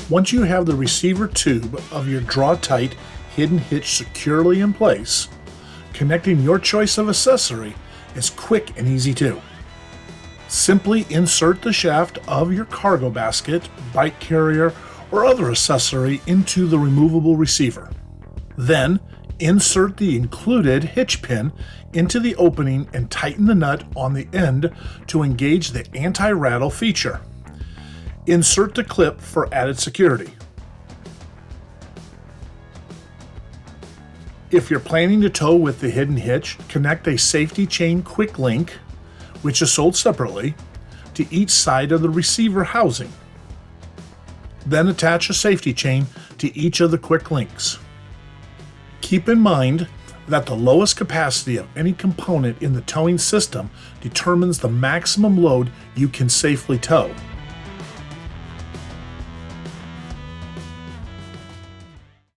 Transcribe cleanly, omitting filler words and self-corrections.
Once you have the receiver tube of your Draw-Tite hidden hitch securely in place, connecting your choice of accessory is quick and easy too. Simply insert the shaft of your cargo basket, bike carrier, or other accessory into the removable receiver. Then, insert the included hitch pin into the opening and tighten the nut on the end to engage the anti-rattle feature. Insert the clip for added security. If you're planning to tow with the hidden hitch, connect a safety chain quick link, which is sold separately, to each side of the receiver housing. Then attach a safety chain to each of the quick links. Keep in mind that the lowest capacity of any component in the towing system determines the maximum load you can safely tow.